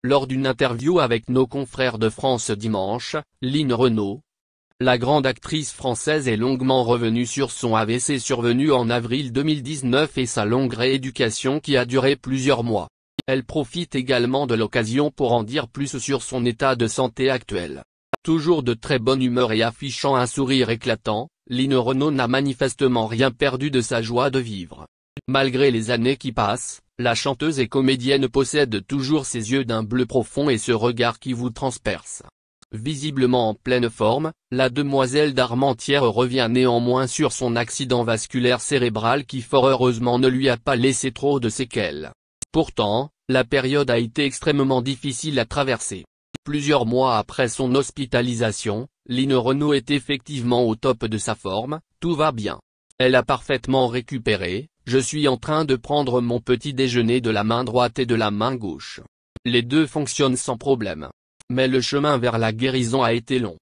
Lors d'une interview avec nos confrères de France Dimanche, Line Renaud, la grande actrice française est longuement revenue sur son AVC survenu en avril 2019 et sa longue rééducation qui a duré plusieurs mois. Elle profite également de l'occasion pour en dire plus sur son état de santé actuel. Toujours de très bonne humeur et affichant un sourire éclatant, Line Renaud n'a manifestement rien perdu de sa joie de vivre. Malgré les années qui passent, la chanteuse et comédienne possède toujours ses yeux d'un bleu profond et ce regard qui vous transperce. Visiblement en pleine forme, la demoiselle d'Armentières revient néanmoins sur son accident vasculaire cérébral qui fort heureusement ne lui a pas laissé trop de séquelles. Pourtant, la période a été extrêmement difficile à traverser. Plusieurs mois après son hospitalisation, Line Renaud est effectivement au top de sa forme, tout va bien. Elle a parfaitement récupéré, je suis en train de prendre mon petit déjeuner de la main droite et de la main gauche. Les deux fonctionnent sans problème. Mais le chemin vers la guérison a été long.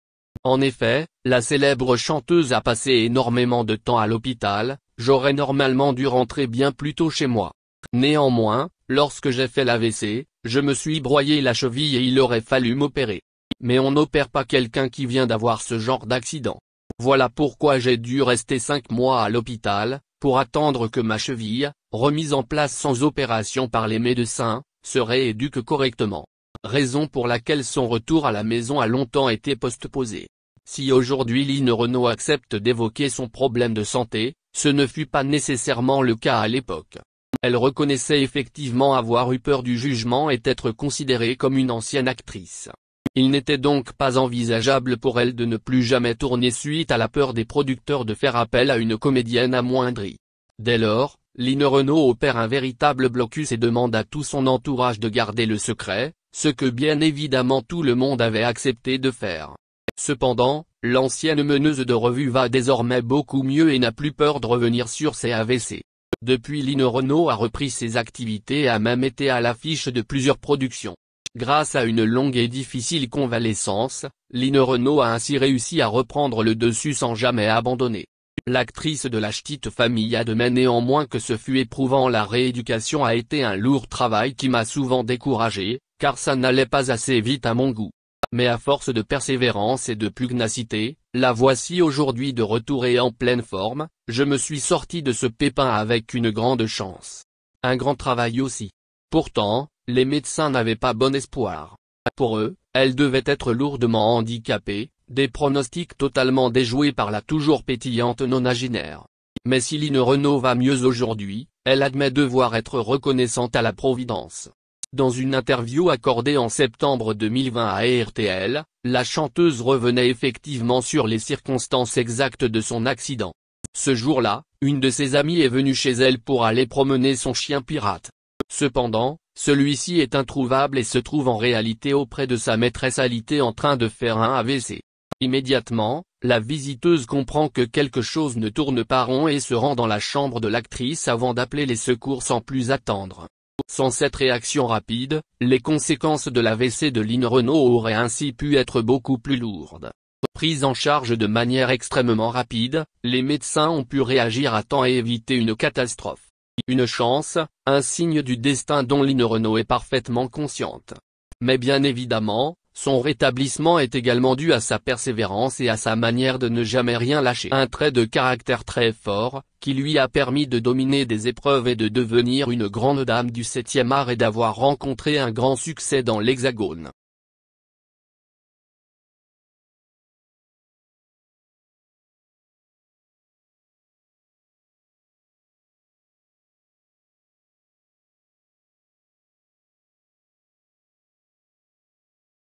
En effet, la célèbre chanteuse a passé énormément de temps à l'hôpital, j'aurais normalement dû rentrer bien plus tôt chez moi. Néanmoins, lorsque j'ai fait l'AVC, je me suis broyé la cheville et il aurait fallu m'opérer. Mais on n'opère pas quelqu'un qui vient d'avoir ce genre d'accident. Voilà pourquoi j'ai dû rester 5 mois à l'hôpital, pour attendre que ma cheville, remise en place sans opération par les médecins, se rééduque correctement. Raison pour laquelle son retour à la maison a longtemps été postposé. Si aujourd'hui Line Renaud accepte d'évoquer son problème de santé, ce ne fut pas nécessairement le cas à l'époque. Elle reconnaissait effectivement avoir eu peur du jugement et être considérée comme une ancienne actrice. Il n'était donc pas envisageable pour elle de ne plus jamais tourner suite à la peur des producteurs de faire appel à une comédienne amoindrie. Dès lors, Line Renaud opère un véritable blocus et demande à tout son entourage de garder le secret, ce que bien évidemment tout le monde avait accepté de faire. Cependant, l'ancienne meneuse de revue va désormais beaucoup mieux et n'a plus peur de revenir sur ses AVC. Depuis, Line Renaud a repris ses activités et a même été à l'affiche de plusieurs productions. Grâce à une longue et difficile convalescence, Line Renaud a ainsi réussi à reprendre le dessus sans jamais abandonner. L'actrice de la Petite Famille admet néanmoins que ce fut éprouvant. La rééducation a été un lourd travail qui m'a souvent découragé, car ça n'allait pas assez vite à mon goût. Mais à force de persévérance et de pugnacité, la voici aujourd'hui de retour et en pleine forme, je me suis sorti de ce pépin avec une grande chance. Un grand travail aussi. Pourtant, les médecins n'avaient pas bon espoir. Pour eux, elle devait être lourdement handicapée, des pronostics totalement déjoués par la toujours pétillante nonagénaire. Mais si Line Renaud va mieux aujourd'hui, elle admet devoir être reconnaissante à la Providence. Dans une interview accordée en septembre 2020 à RTL, la chanteuse revenait effectivement sur les circonstances exactes de son accident. Ce jour-là, une de ses amies est venue chez elle pour aller promener son chien pirate. Cependant, celui-ci est introuvable et se trouve en réalité auprès de sa maîtresse alitée en train de faire un AVC. Immédiatement, la visiteuse comprend que quelque chose ne tourne pas rond et se rend dans la chambre de l'actrice avant d'appeler les secours sans plus attendre. Sans cette réaction rapide, les conséquences de l'AVC de Line Renaud auraient ainsi pu être beaucoup plus lourdes. Prise en charge de manière extrêmement rapide, les médecins ont pu réagir à temps et éviter une catastrophe. Une chance, un signe du destin dont Line Renaud est parfaitement consciente. Mais bien évidemment, son rétablissement est également dû à sa persévérance et à sa manière de ne jamais rien lâcher. Un trait de caractère très fort, qui lui a permis de dominer des épreuves et de devenir une grande dame du 7e art et d'avoir rencontré un grand succès dans l'Hexagone.